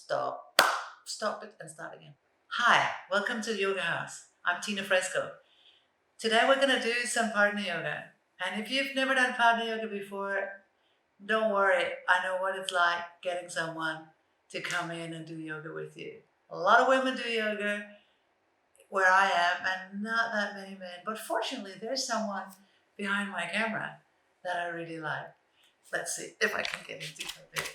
Stop it and start again. Hi, welcome to Yoga House. I'm Tina Fresco. Today we're going to do some partner yoga. And if you've never done partner yoga before, don't worry. I know what it's like getting someone to come in and do yoga with you. A lot of women do yoga where I am and not that many men. But fortunately, there's someone behind my camera that I really like. Let's see if I can get into it.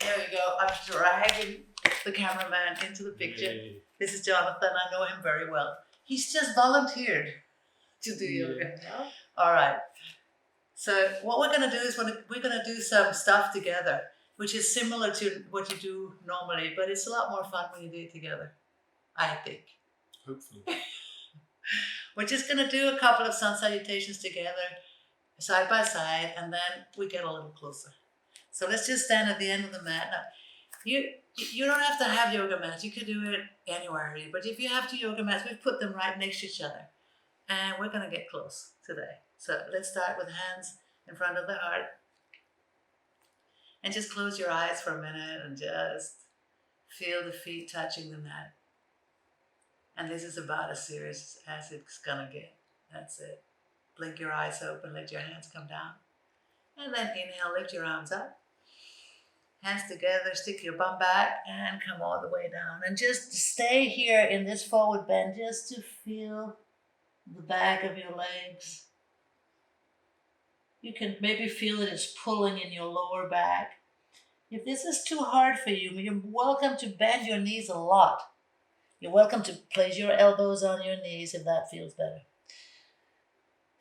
There we go. I'm dragging the cameraman into the picture. Yay. This is Jonathan. I know him very well. He's just volunteered to do yoga. Yeah. All right. So what we're going to do is we're going to do some stuff together, which is similar to what you do normally, but it's a lot more fun when you do it together, I think. Hopefully. We're just going to do a couple of sun salutations together, side by side, and then we get a little closer. So let's just stand at the end of the mat. Now, you don't have to have yoga mats. You could do it anywhere, really. But if you have two yoga mats, we've put them right next to each other. And we're going to get close today. So let's start with hands in front of the heart. And just close your eyes for a minute and just feel the feet touching the mat. And this is about as serious as it's going to get. That's it. Blink your eyes open, let your hands come down. And then inhale, lift your arms up. Hands together, stick your bum back and come all the way down. And just stay here in this forward bend just to feel the back of your legs. You can maybe feel it is pulling in your lower back. If this is too hard for you, you're welcome to bend your knees a lot. You're welcome to place your elbows on your knees if that feels better.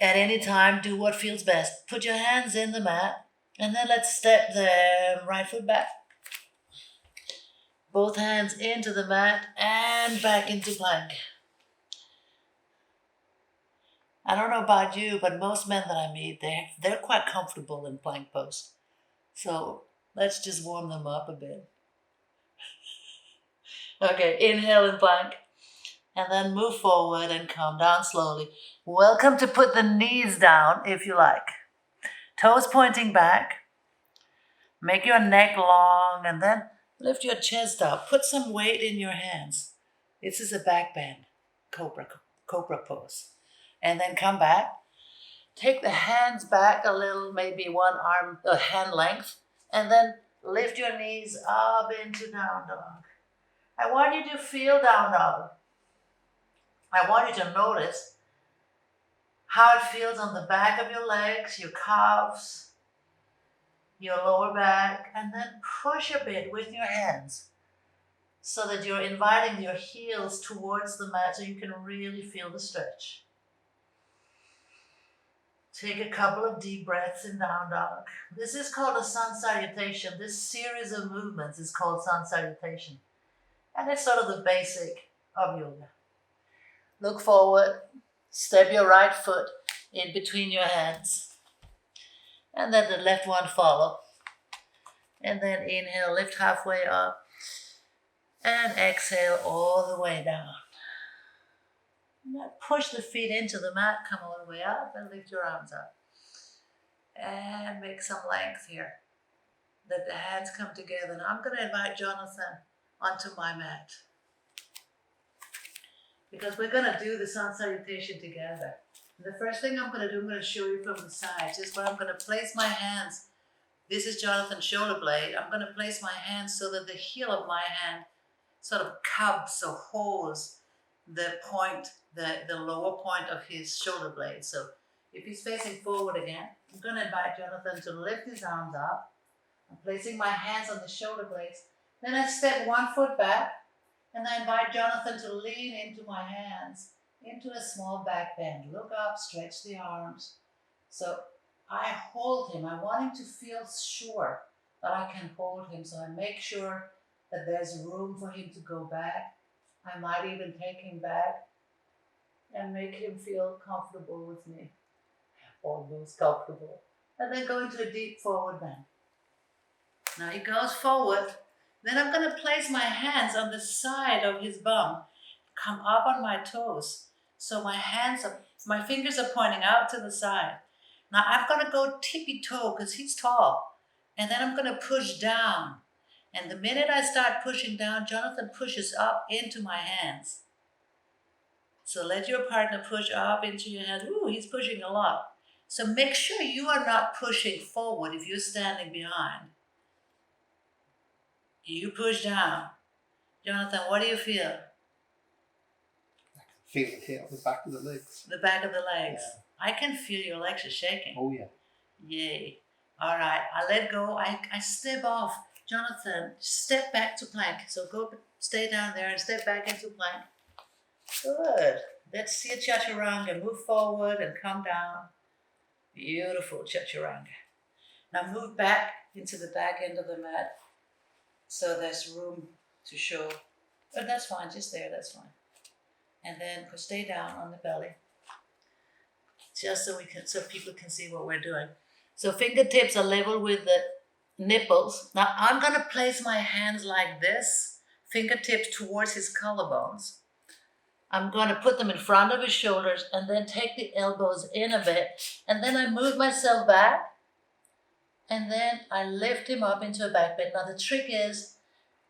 At any time, do what feels best. Put your hands in the mat, and then let's step the right foot back. Both hands into the mat and back into plank. I don't know about you, but most men that I meet, they're quite comfortable in plank pose. So let's just warm them up a bit. Okay, inhale in plank. And then move forward and come down slowly. Welcome to put the knees down if you like. Toes pointing back. Make your neck long and then lift your chest up. Put some weight in your hands. This is a back bend, cobra pose. And then come back. Take the hands back a little, maybe one arm, hand length. And then lift your knees up into down dog. I want you to feel down dog. I want you to notice how it feels on the back of your legs, your calves, your lower back, and then push a bit with your hands so that you're inviting your heels towards the mat so you can really feel the stretch. Take a couple of deep breaths in down dog. This is called a sun salutation. This series of movements is called sun salutation. And it's sort of the basic of yoga. Look forward, step your right foot in between your hands. And then the left one follow. And then inhale, lift halfway up. And exhale all the way down. Now push the feet into the mat, come all the way up and lift your arms up. And make some length here. Let the hands come together. Now I'm going to invite Jonathan onto my mat. Because we're going to do the sun salutation together. And the first thing I'm going to do, I'm going to show you from the side, just where I'm going to place my hands. This is Jonathan's shoulder blade. I'm going to place my hands so that the heel of my hand sort of cubs or holds the point, the lower point of his shoulder blade. So if he's facing forward again, I'm going to invite Jonathan to lift his arms up. I'm placing my hands on the shoulder blades. Then I step one foot back. And I invite Jonathan to lean into my hands, into a small back bend. Look up, stretch the arms. So I hold him. I want him to feel sure that I can hold him. So I make sure that there's room for him to go back. I might even take him back and make him feel comfortable with me. Almost comfortable. And then go into a deep forward bend. Now he goes forward. Then I'm going to place my hands on the side of his bum, come up on my toes. So my fingers are pointing out to the side. Now I'm going to go tippy toe because he's tall. And then I'm going to push down. And the minute I start pushing down, Jonathan pushes up into my hands. So let your partner push up into your hands. Ooh, he's pushing a lot. So make sure you are not pushing forward if you're standing behind. You push down. Jonathan, what do you feel? Feel it here, the back of the legs. The back of the legs. Yeah. I can feel your legs are shaking. Oh yeah. Yay. All right, I let go. I step off. Jonathan, step back to plank. So stay down there and step back into plank. Good. Let's see a Chaturanga. Move forward and come down. Beautiful Chaturanga. Now move back into the back end of the mat. So there's room to show. But that's fine, just there, that's fine. And then stay down on the belly. Just so people can see what we're doing. So fingertips are level with the nipples. Now I'm gonna place my hands like this, fingertips towards his collarbones. I'm gonna put them in front of his shoulders and then take the elbows in a bit. And then I move myself back. And then I lift him up into a back bend. Now the trick is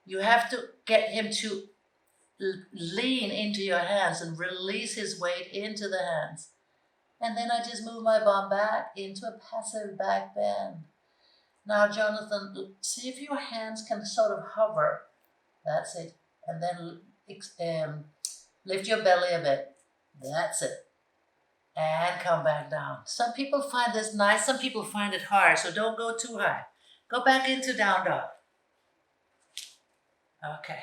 you have to get him to lean into your hands and release his weight into the hands. And then I just move my bum back into a passive back bend. Now, Jonathan, see if your hands can sort of hover. That's it. And then lift your belly a bit. That's it. And come back down. Some people find this nice, some people find it hard, so don't go too high. Go back into down dog. Okay.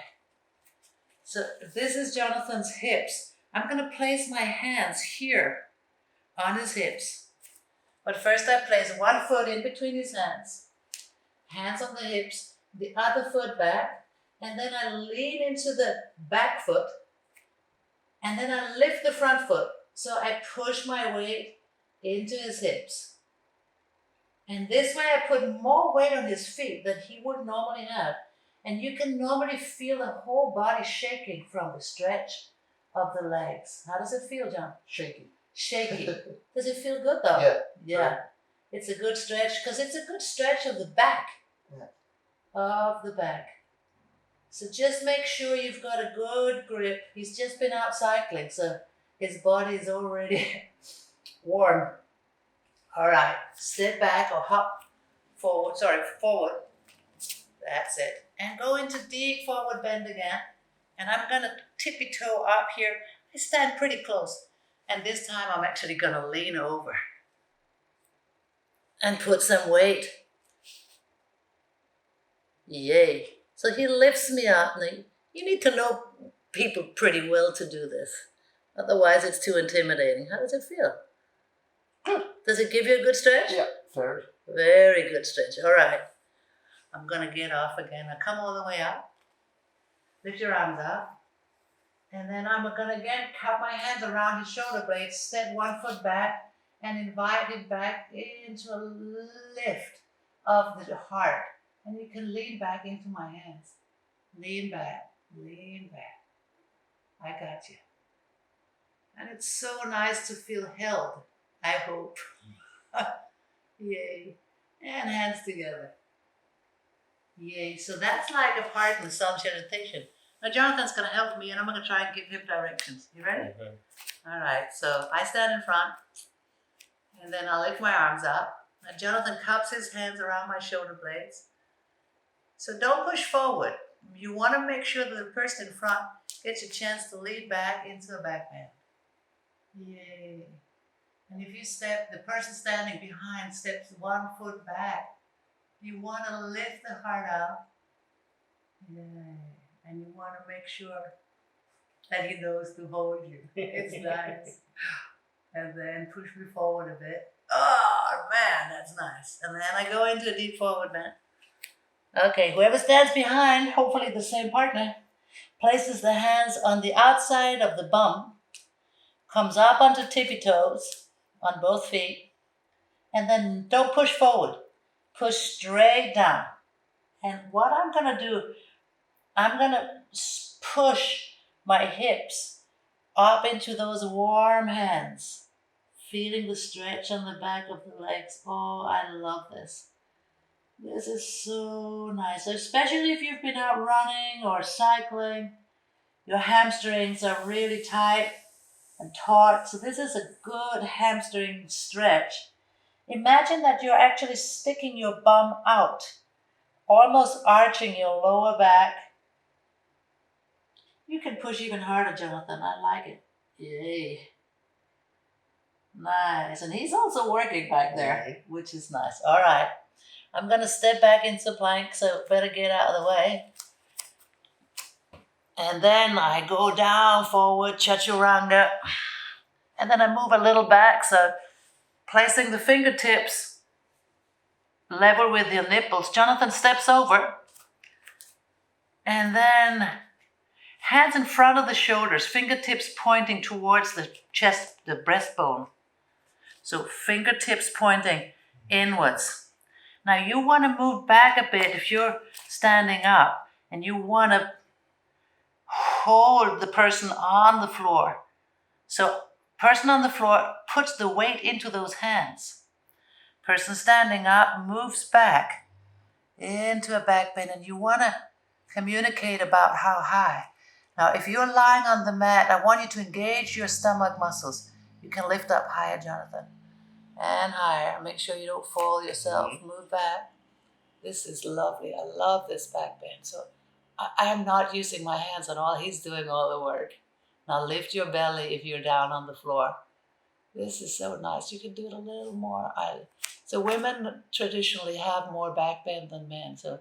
So this is Jonathan's hips. I'm going to place my hands here on his hips. But first I place one foot in between his hands on the hips, the other foot back, and then I lean into the back foot, and then I lift the front foot. So I push my weight into his hips. And this way I put more weight on his feet than he would normally have. And you can normally feel the whole body shaking from the stretch of the legs. How does it feel, John? Shaking. Shaky. Does it feel good though? Yeah. Yeah. It's a good stretch because it's a good stretch of the back. Yeah. Of the back. So just make sure you've got a good grip. He's just been out cycling, so his body is already warm. All right, step back or hop forward. Forward. That's it. And go into deep forward bend again. And I'm gonna tippy toe up here. I stand pretty close. And this time I'm actually gonna lean over and put some weight. Yay. So he lifts me up. Now, you need to know people pretty well to do this. Otherwise it's too intimidating. How does it feel? Good. Does it give you a good stretch? Yeah, very. Very good stretch. All right. I'm going to get off again. Now come all the way up. Lift your arms up. And then I'm going to again cup my hands around his shoulder blades, step one foot back, and invite him back into a lift of the heart. And you can lean back into my hands. Lean back. Lean back. I got you. And it's so nice to feel held, I hope. Yay. And hands together. Yay. So that's like a part of the salutation. Now Jonathan's going to help me and I'm going to try and give him directions. You ready? Okay. All right. So I stand in front and then I'll lift my arms up. Now Jonathan cups his hands around my shoulder blades. So don't push forward. You want to make sure that the person in front gets a chance to lean back into a back bend. Yay. And if you step, the person standing behind steps one foot back, you want to lift the heart out. Yay. And you want to make sure that he knows to hold you. It's nice. And then push me forward a bit. Oh man, that's nice. And then I go into a deep forward bend. Okay, whoever stands behind, hopefully the same partner, places the hands on the outside of the bum, comes up onto tippy toes on both feet, and then don't push forward. Push straight down. And what I'm going to do, I'm going to push my hips up into those warm hands, feeling the stretch on the back of the legs. Oh, I love this. This is so nice, especially if you've been out running or cycling. Your hamstrings are really tight and taut, so this is a good hamstring stretch. Imagine that you're actually sticking your bum out, almost arching your lower back. You can push even harder, Jonathan. I like it. Yay. Nice. And he's also working back there, which is nice. All right. I'm going to step back into plank, so better get out of the way. And then I go down, forward, Chaturanga. And then I move a little back, so placing the fingertips level with your nipples. Jonathan steps over. And then hands in front of the shoulders, fingertips pointing towards the chest, the breastbone. So fingertips pointing inwards. Now you want to move back a bit if you're standing up, and you want to hold the person on the floor. So person on the floor puts the weight into those hands. Person standing up moves back into a back bend, and you want to communicate about how high. Now if you're lying on the mat, I want you to engage your stomach muscles. You can lift up higher, Jonathan. And higher. Make sure you don't fall yourself. Move back. This is lovely. I love this back bend. So I'm not using my hands at all. He's doing all the work. Now lift your belly if you're down on the floor. This is so nice. You can do it a little more. So women traditionally have more back bend than men. So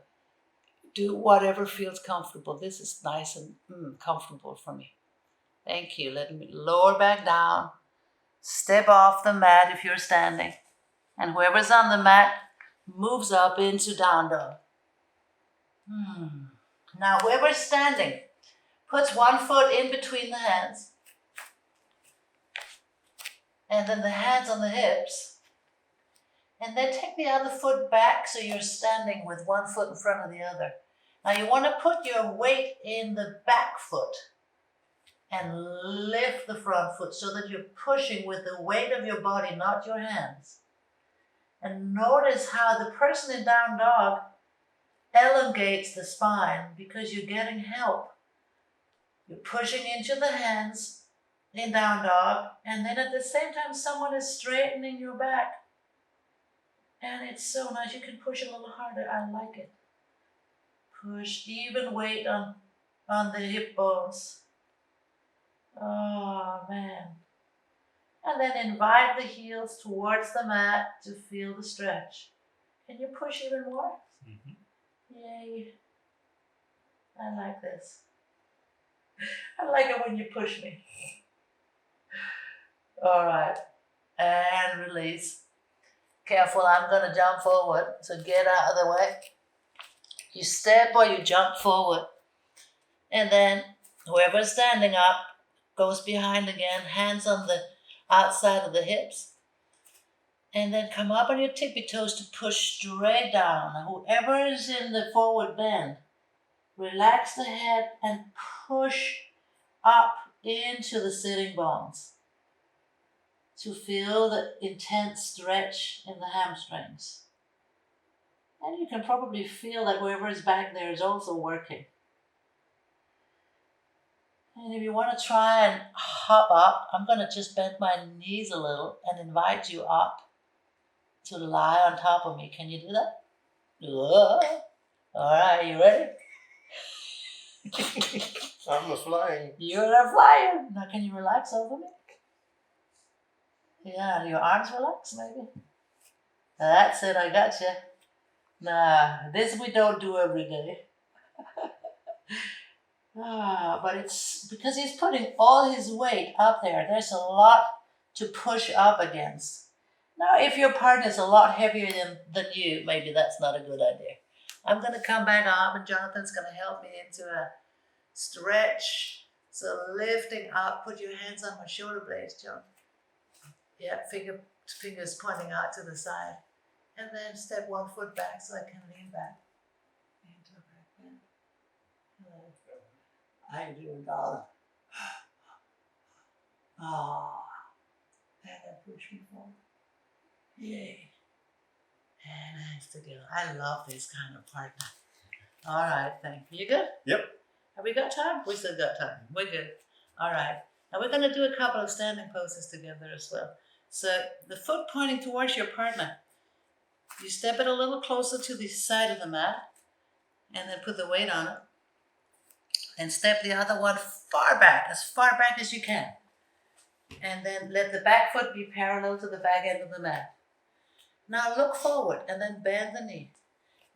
do whatever feels comfortable. This is nice and comfortable for me. Thank you. Let me lower back down. Step off the mat if you're standing. And whoever's on the mat moves up into down dog. Now whoever's standing puts one foot in between the hands. And then the hands on the hips. And then take the other foot back so you're standing with one foot in front of the other. Now you want to put your weight in the back foot. And lift the front foot so that you're pushing with the weight of your body, not your hands. And notice how the person in down dog elongates the spine because you're getting help. You're pushing into the hands in down dog, and then at the same time someone is straightening your back. And it's so nice. You can push a little harder. I like it. Push, even weight on the hip bones. Oh, man. And then invite the heels towards the mat to feel the stretch. Can you push even more? Yay. I like this. I like it when you push me. All right. And release. Careful, I'm going to jump forward. So get out of the way. You step or you jump forward. And then whoever's standing up goes behind again, hands on the outside of the hips. And then come up on your tippy toes to push straight down. Now, whoever is in the forward bend, relax the head and push up into the sitting bones to feel the intense stretch in the hamstrings. And you can probably feel that whoever is back there is also working. And if you want to try and hop up, I'm going to just bend my knees a little and invite you up to lie on top of me. Can you do that? All right, you ready? I'm a flying. You're a flyer. Now can you relax over me? Yeah, your arms relax maybe. That's it, I got you. Nah, this we don't do every day. But it's because he's putting all his weight up there. There's a lot to push up against. Now, if your partner is a lot heavier than you, maybe that's not a good idea. I'm going to come back up, and Jonathan's going to help me into a stretch. So lifting up, put your hands on my shoulder blades, John. Yeah, fingers pointing out to the side. And then step one foot back so I can lean back. Into a back bend. How you doing, darling? And then push me forward. Yay. Nice to go. I love this kind of partner. All right, thank you. You good? Yep. Have we got time? We still got time. We're good. All right. Now we're going to do a couple of standing poses together as well. So the foot pointing towards your partner. You step it a little closer to the side of the mat and then put the weight on it. And step the other one far back as you can. And then let the back foot be parallel to the back end of the mat. Now look forward and then bend the knee.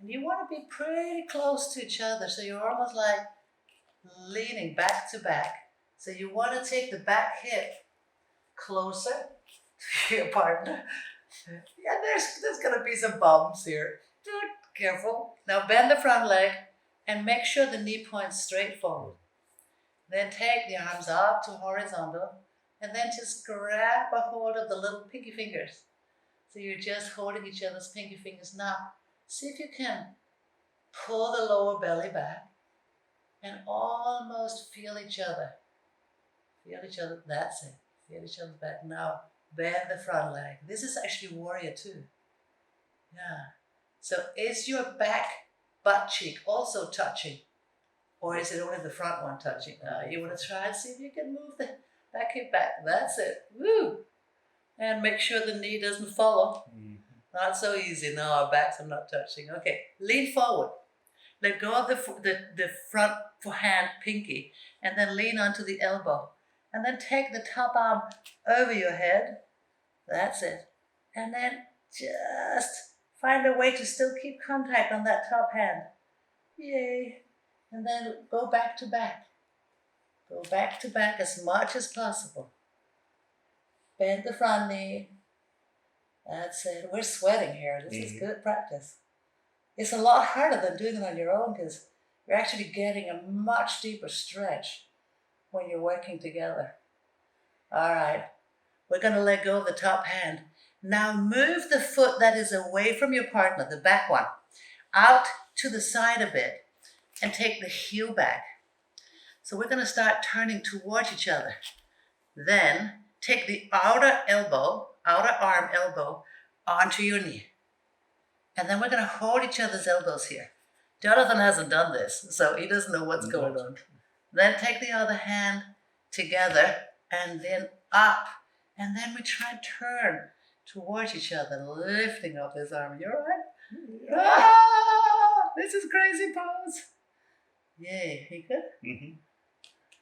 And you want to be pretty close to each other, so you're almost like leaning back to back. So you want to take the back hip closer to your partner. Yeah, there's going to be some bumps here. Careful. Now bend the front leg and make sure the knee points straight forward. Then take the arms up to horizontal and then just grab a hold of the little pinky fingers. So you're just holding each other's pinky fingers. Now, see if you can pull the lower belly back and almost feel each other. Feel each other, that's it. Feel each other back. Now, bend the front leg. This is actually warrior two. Yeah. So is your back butt cheek also touching? Or is it only the front one touching? You want to try and see if you can move the back hip back. That's it. Woo! And make sure the knee doesn't follow. Mm-hmm. Not so easy. No, our backs are not touching. Okay, lean forward. Let go of the front hand pinky and then lean onto the elbow. And then take the top arm over your head. That's it. And then just find a way to still keep contact on that top hand. Yay. And then go back to back. Go back to back as much as possible. Bend the front knee. That's it. We're sweating here. This is good practice. It's a lot harder than doing it on your own because you're actually getting a much deeper stretch when you're working together. All right. We're going to let go of the top hand. Now move the foot that is away from your partner, the back one, out to the side a bit and take the heel back. So we're going to start turning towards each other. Then take the outer arm elbow onto your knee. And then we're going to hold each other's elbows here. Jonathan hasn't done this, so he doesn't know what's going on. Then take the other hand together and then up. And then we try and turn towards each other, lifting up this arm. You all right? Yeah. Ah, this is crazy pose. Yay, you good? Mm-hmm.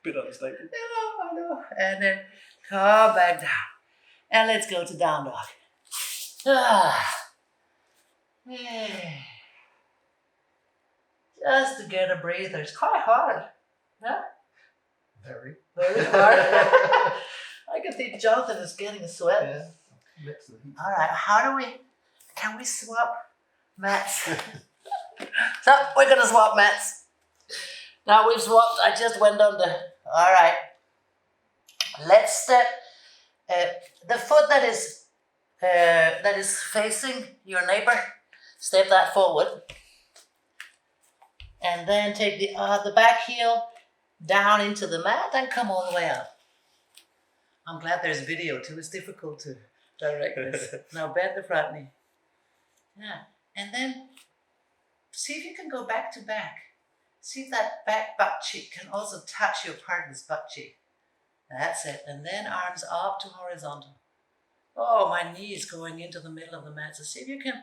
Bit unstable. I know. And then come back down. And let's go to down dog. Ah. Hey. Just to get a breather. It's quite hard. Huh? Very. Very hard. I can think Jonathan is getting a sweat. Yeah. Mix the heat. All right, can we swap mats? So we're gonna swap mats. Now we've swapped, I just went on all right. Let's step, the foot that is facing your neighbor, step that forward. And then take the back heel down into the mat and come all the way up. I'm glad there's video too, it's difficult to direct this. Now bend the front knee. Yeah, and then see if you can go back to back. See if that back butt cheek can also touch your partner's butt cheek. That's it. And then arms up to horizontal. Oh, my knee is going into the middle of the mat. So see if you can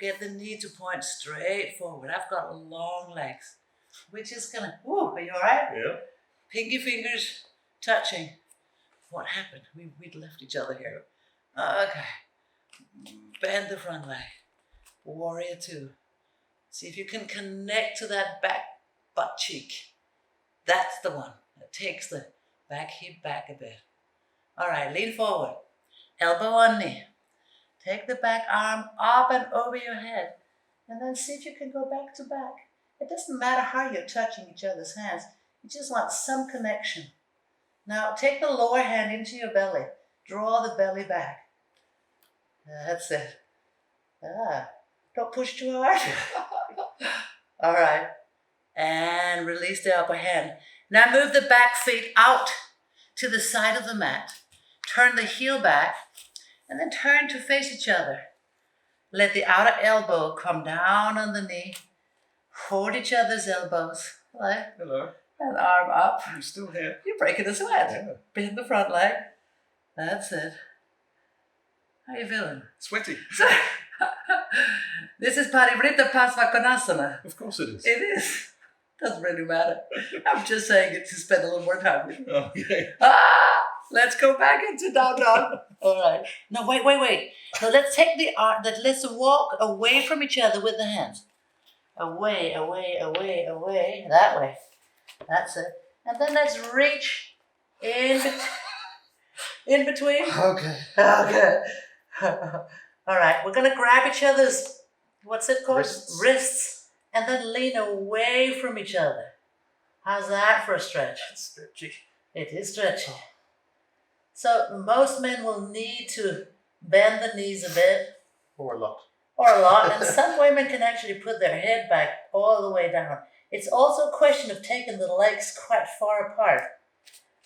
get the knee to point straight forward. I've got long legs. We're just gonna, are you all right? Yeah. Pinky fingers touching. What happened? We'd left each other here. Okay. Bend the front leg. Warrior two. See if you can connect to that back butt cheek. That's the one that takes the back hip back a bit. All right, lean forward. Elbow on knee. Take the back arm up and over your head. And then see if you can go back to back. It doesn't matter how you're touching each other's hands. You just want some connection. Now take the lower hand into your belly. Draw the belly back. That's it. Don't push too hard. All right. And release the upper hand. Now move the back feet out to the side of the mat. Turn the heel back and then turn to face each other. Let the outer elbow come down on the knee. Hold each other's elbows. Like, Hello. and arm up. I'm still here. You're breaking a sweat. Yeah. Bend the front leg. That's it. How you feeling? Sweaty. This is Parivrita Pasvakonasana. Of course it is. It is. Doesn't really matter. I'm just saying it to spend a little more time with you. Okay. Let's go back into down dog. All right. No, wait. So let's take the arm. Let's walk away from each other with the hands. Away. That way. That's it. And then let's reach in between. Okay. Okay. All right. We're gonna grab each other's, what's it called? Wrists, and then lean away from each other. How's that for a stretch? That's stretchy. It is stretchy. So most men will need to bend the knees a bit Or a lot. or a lot, and some women can actually put their head back all the way down. It's also a question of taking the legs quite far apart.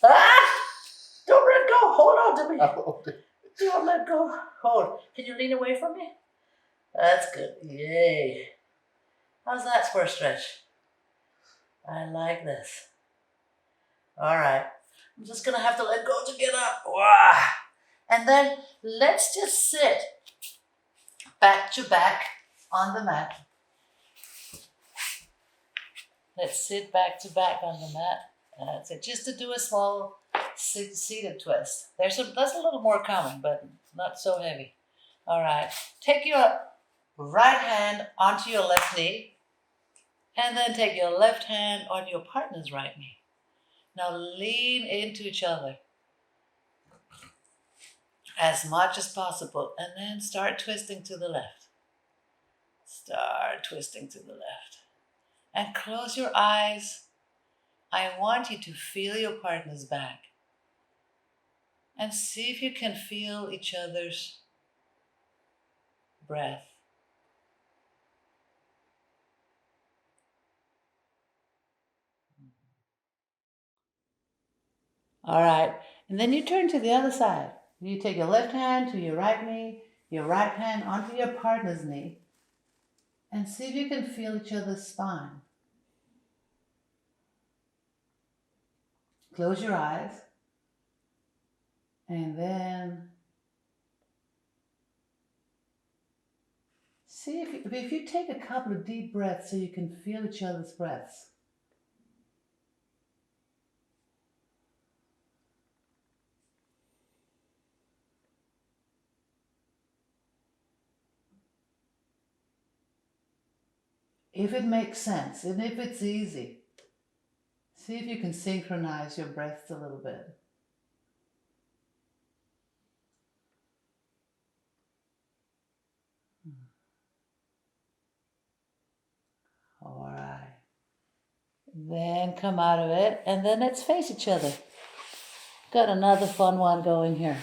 Don't let go. Hold on to me. Oh, Don't let go. Hold. Can you lean away from me? That's good. Yay. How's that for a stretch? I like this. All right. I'm just going to have to let go to get up. Wah. And then let's just sit back to back on the mat. Let's sit back to back on the mat. That's it. Just to do a small seated twist. That's a little more common, but not so heavy. All right. Take your right hand onto your left knee, and then take your left hand on your partner's right knee. Now lean into each other as much as possible, and then start twisting to the left. Start twisting to the left. And close your eyes. I want you to feel your partner's back. And see if you can feel each other's breath. All right. And then you turn to the other side. You take your left hand to your right knee, your right hand onto your partner's knee, and see if you can feel each other's spine. Close your eyes. And then see if you take a couple of deep breaths so you can feel each other's breaths. If it makes sense and if it's easy, see if you can synchronize your breaths a little bit. All right. Then come out of it, and then let's face each other. Got another fun one going here.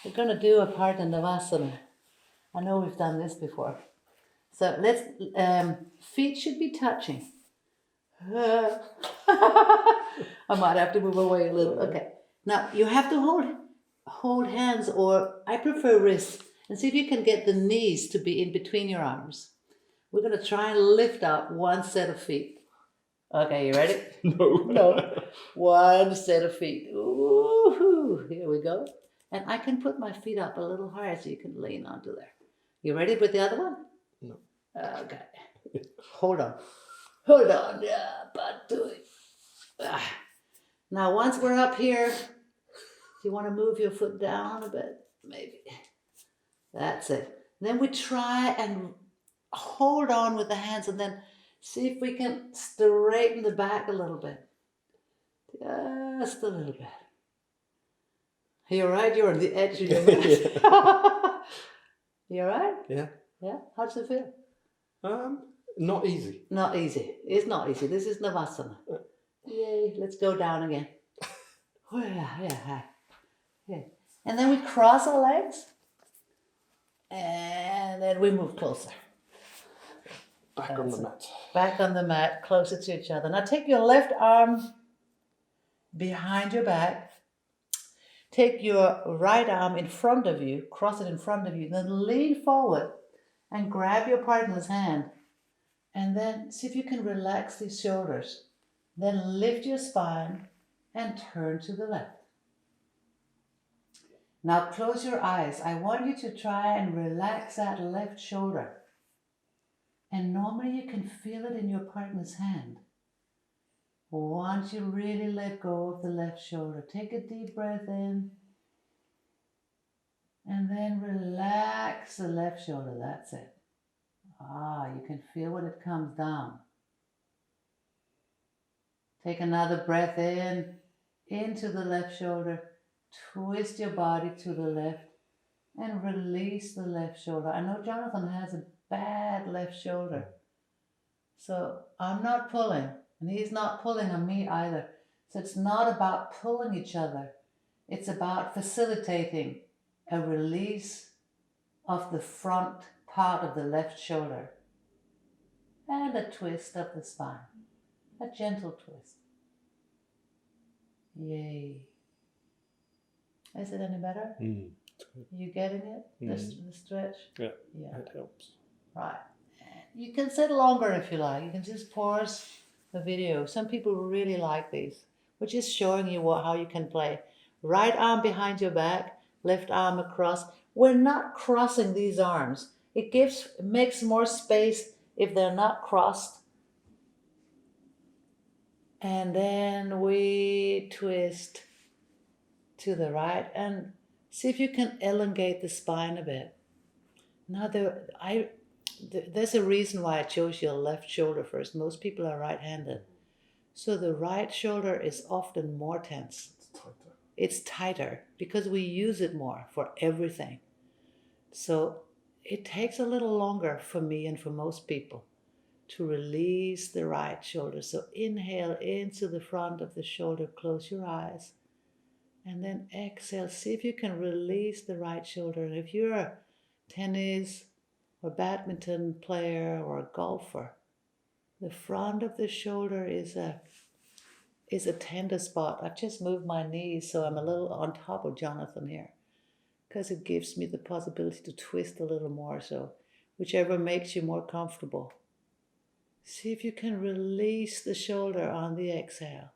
We're going to do a part in Navasana. I know we've done this before. So let's, feet should be touching. I might have to move away a little. Okay. Now you have to hold hands, or I prefer wrists, and see if you can get the knees to be in between your arms. We're going to try and lift up one set of feet. Okay, you ready? No. One set of feet. Ooh, here we go. And I can put my feet up a little higher so you can lean onto there. You ready with the other one? No. Okay. Hold on. Yeah, but do it. Now, once we're up here, do you want to move your foot down a bit? Maybe. That's it. Then we try and hold on with the hands, and then see if we can straighten the back a little bit. Just a little bit. You all right? You're on the edge of your mat. You all right? Yeah. Yeah? How does it feel? Not easy. Not easy. It's not easy. This is Navasana. Yay. Let's go down again. Yeah. And then we cross our legs. And then we move closer. Back on the mat. Back on the mat, closer to each other. Now take your left arm behind your back. Take your right arm in front of you, cross it in front of you, then lean forward and grab your partner's hand. And then see if you can relax these shoulders. Then lift your spine and turn to the left. Now close your eyes. I want you to try and relax that left shoulder. And normally you can feel it in your partner's hand. Once you really let go of the left shoulder, take a deep breath in. And then relax the left shoulder. That's it. You can feel when it comes down. Take another breath in, into the left shoulder. Twist your body to the left and release the left shoulder. I know Jonathan has a bad left shoulder. So I'm not pulling, and he's not pulling on me either. So it's not about pulling each other. It's about facilitating a release of the front part of the left shoulder and a twist of the spine. A gentle twist. Yay. Is it any better? You getting it? The stretch? Yeah, it helps. Right. You can sit longer if you like. You can just pause the video. Some people really like these. We're just showing you how you can play. Right arm behind your back, left arm across. We're not crossing these arms. It makes more space if they're not crossed. And then we twist to the right and see if you can elongate the spine a bit. Now there's a reason why I chose your left shoulder first. Most people are right-handed. So the right shoulder is often more tense. It's tighter because we use it more for everything. So it takes a little longer for me and for most people to release the right shoulder. So inhale into the front of the shoulder, close your eyes, and then exhale. See if you can release the right shoulder. And if you're a tennis or badminton player or a golfer, the front of the shoulder is a tender spot. I've just moved my knees so I'm a little on top of Jonathan here because it gives me the possibility to twist a little more. So whichever makes you more comfortable. See if you can release the shoulder on the exhale.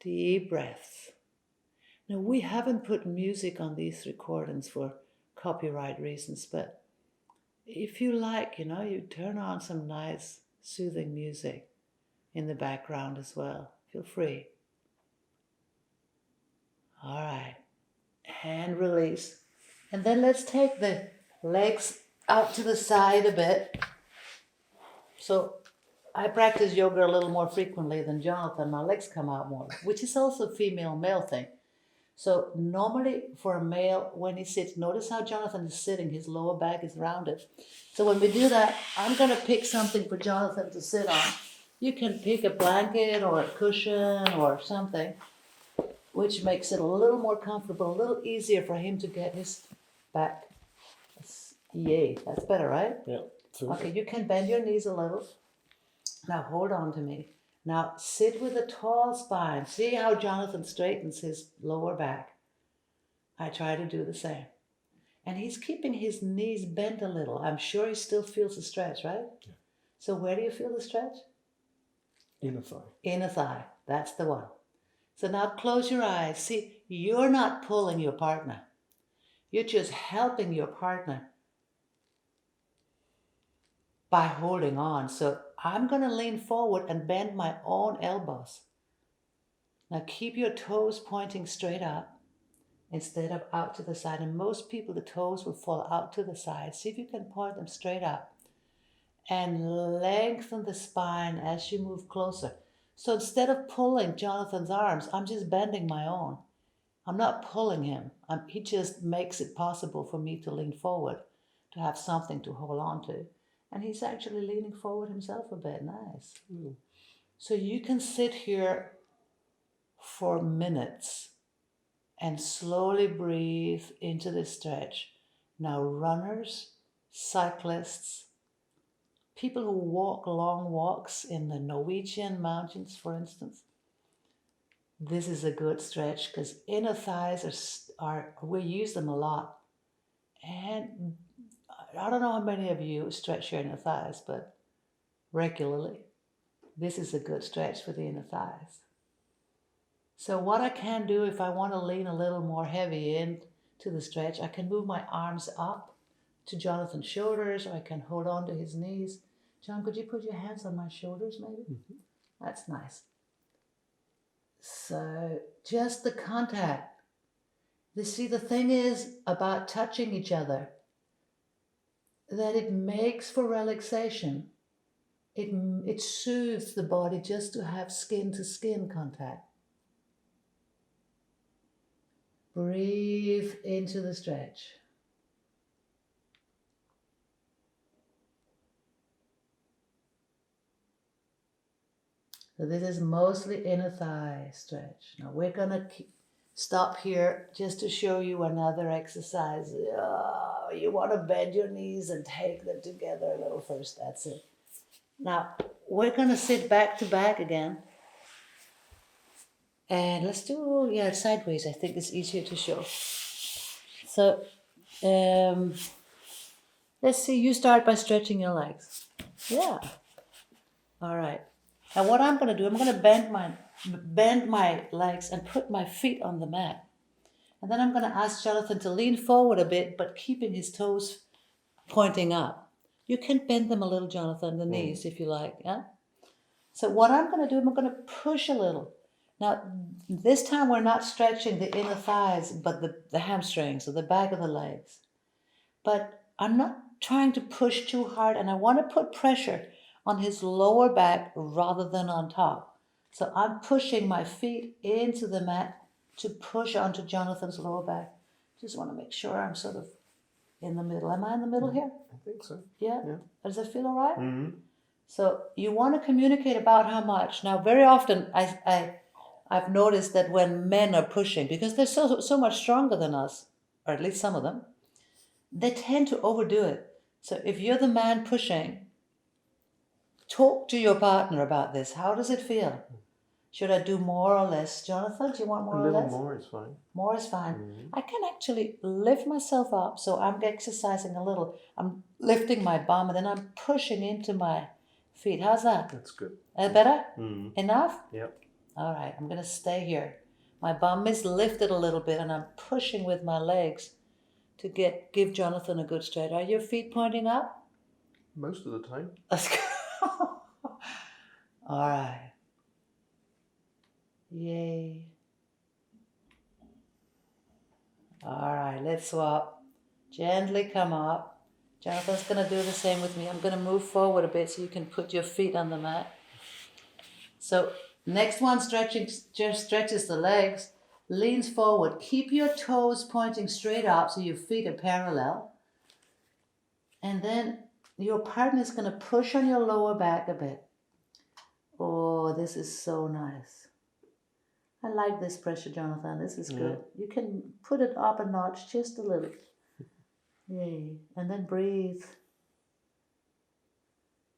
Deep breaths. Now we haven't put music on these recordings for copyright reasons, but if you like, you turn on some nice soothing music in the background as well. Feel free. All right. And release. And then let's take the legs out to the side a bit. So I practice yoga a little more frequently than Jonathan. My legs come out more, which is also a female-male thing. So normally for a male, when he sits, notice how Jonathan is sitting, his lower back is rounded. So when we do that, I'm going to pick something for Jonathan to sit on. You can pick a blanket or a cushion or something, which makes it a little more comfortable, a little easier for him to get his back. Yay, that's better, right? Yeah. Okay, you can bend your knees a little. Now hold on to me. Now sit with a tall spine. See how Jonathan straightens his lower back. I try to do the same. And he's keeping his knees bent a little. I'm sure he still feels the stretch, right? Yeah. So where do you feel the stretch? Inner thigh. Inner thigh. That's the one. So now close your eyes. See, you're not pulling your partner. You're just helping your partner by holding on. So I'm going to lean forward and bend my own elbows. Now keep your toes pointing straight up instead of out to the side. And most people, the toes will fall out to the side. See if you can point them straight up. And lengthen the spine as you move closer. So instead of pulling Jonathan's arms, I'm just bending my own. I'm not pulling him. He just makes it possible for me to lean forward, to have something to hold on to. And he's actually leaning forward himself a bit. Nice. So you can sit here for minutes and slowly breathe into this stretch. Now runners, cyclists, people who walk long walks in the Norwegian mountains, for instance, this is a good stretch because inner thighs we use them a lot. And I don't know how many of you stretch your inner thighs, but regularly, this is a good stretch for the inner thighs. So what I can do if I want to lean a little more heavy in to the stretch, I can move my arms up to Jonathan's shoulders, or I can hold on to his knees. John, could you put your hands on my shoulders maybe? Mm-hmm. That's nice. So just the contact. You see, the thing is about touching each other, that it makes for relaxation. It soothes the body just to have skin to skin contact. Breathe into the stretch. So this is mostly inner thigh stretch. Now we're going to stop here just to show you another exercise. You want to bend your knees and take them together a little first. That's it. Now we're going to sit back to back again. And let's do, sideways. I think it's easier to show. So let's see, you start by stretching your legs. Yeah. All right. Now what I'm going to do, I'm going to bend my legs and put my feet on the mat. And then I'm going to ask Jonathan to lean forward a bit, but keeping his toes pointing up. You can bend them a little, Jonathan, the knees, if you like. Yeah. So what I'm going to do, I'm going to push a little. Now, this time we're not stretching the inner thighs, but the hamstrings or the back of the legs. But I'm not trying to push too hard, and I want to put pressure on his lower back rather than on top. So I'm pushing my feet into the mat to push onto Jonathan's lower back. Just want to make sure I'm sort of in the middle. Am I in the middle here? I think so. Yeah? Yeah. Does it feel all right? Mm-hmm. So you want to communicate about how much. Now, very often I've noticed that when men are pushing, because they're so much stronger than us, or at least some of them, they tend to overdo it. So if you're the man pushing, talk to your partner about this. How does it feel? Should I do more or less? Jonathan, do you want more or less? A little more is fine. More is fine. Mm-hmm. I can actually lift myself up, so I'm exercising a little. I'm lifting my bum and then I'm pushing into my feet. How's that? That's good. Better? Mm-hmm. Enough? Yep. All right, I'm going to stay here. My bum is lifted a little bit and I'm pushing with my legs to give Jonathan a good stretch. Are your feet pointing up? Most of the time. Let's go. All right. Yay. All right, let's swap. Gently come up. Jonathan's going to do the same with me. I'm going to move forward a bit so you can put your feet on the mat. So next one just stretches the legs, leans forward. Keep your toes pointing straight up so your feet are parallel. And then your partner is going to push on your lower back a bit. Oh, this is so nice. I like this pressure, Jonathan. This is good. You can put it up a notch just a little. Yay. And then breathe.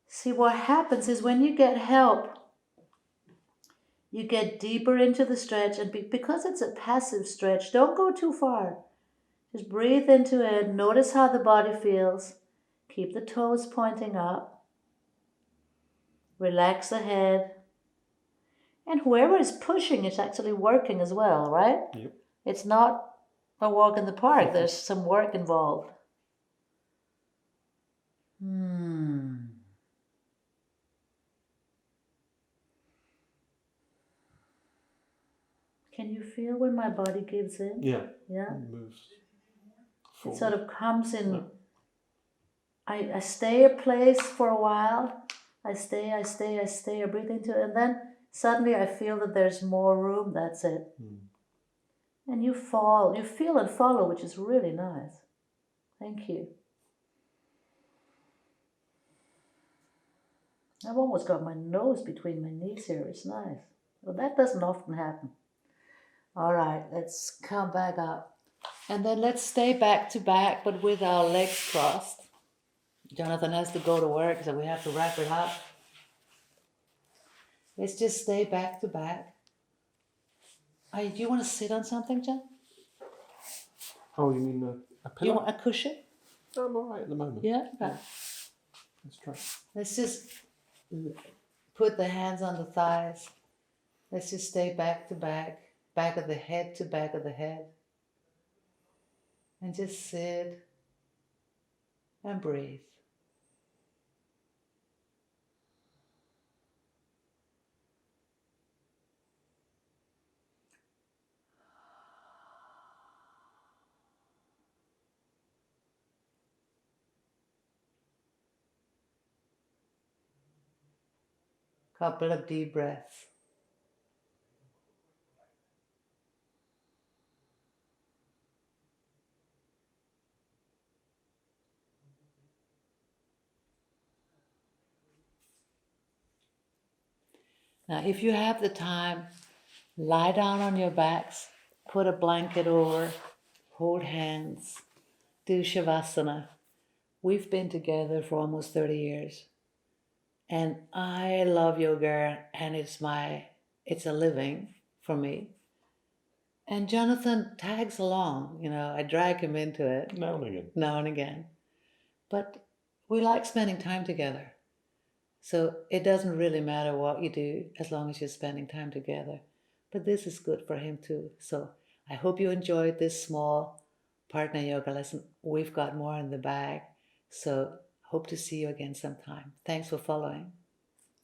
See, what happens is when you get help, you get deeper into the stretch. And because it's a passive stretch, don't go too far. Just breathe into it. Notice how the body feels. Keep the toes pointing up. Relax the head. And whoever is pushing is actually working as well, right? Yep. It's not a walk in the park. There's some work involved. Can you feel when my body gives in? Yeah. Yeah? It moves It forward. sort of comes in. Yeah. I stay a place for a while. I stay, I breathe into it. And then suddenly I feel that there's more room. That's it. And you fall. You feel and follow, which is really nice. Thank you. I've almost got my nose between my knees here. It's nice. Well, that doesn't often happen. All right, let's come back up. And then let's stay back to back, but with our legs crossed. Jonathan has to go to work, so we have to wrap it up. Let's just stay back to back. Do you want to sit on something, John? Oh, you mean a Do you pillow? want a cushion? I'm alright at the moment. Yeah? Okay. Let's try. Let's just put the hands on the thighs. Let's just stay back to back, back of the head to back of the head. And just sit and breathe. Couple of deep breaths. Now, if you have the time, lie down on your backs, put a blanket over, hold hands, do Shavasana. We've been together for almost 30 years. And I love yoga, and it's a living for me. And Jonathan tags along, I drag him into it. Now and again. Now and again. But we like spending time together. So it doesn't really matter what you do as long as you're spending time together. But this is good for him too. So I hope you enjoyed this small partner yoga lesson. We've got more in the bag. So hope to see you again sometime. Thanks for following.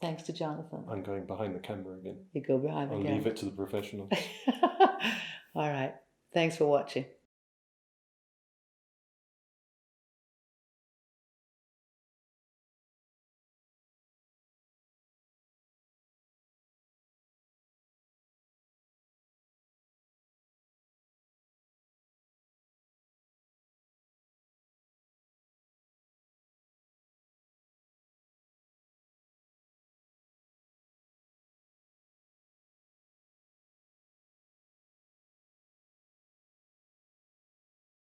Thanks to Jonathan. I'm going behind the camera again. You go behind the camera. I'll leave it to the professionals. All right. Thanks for watching.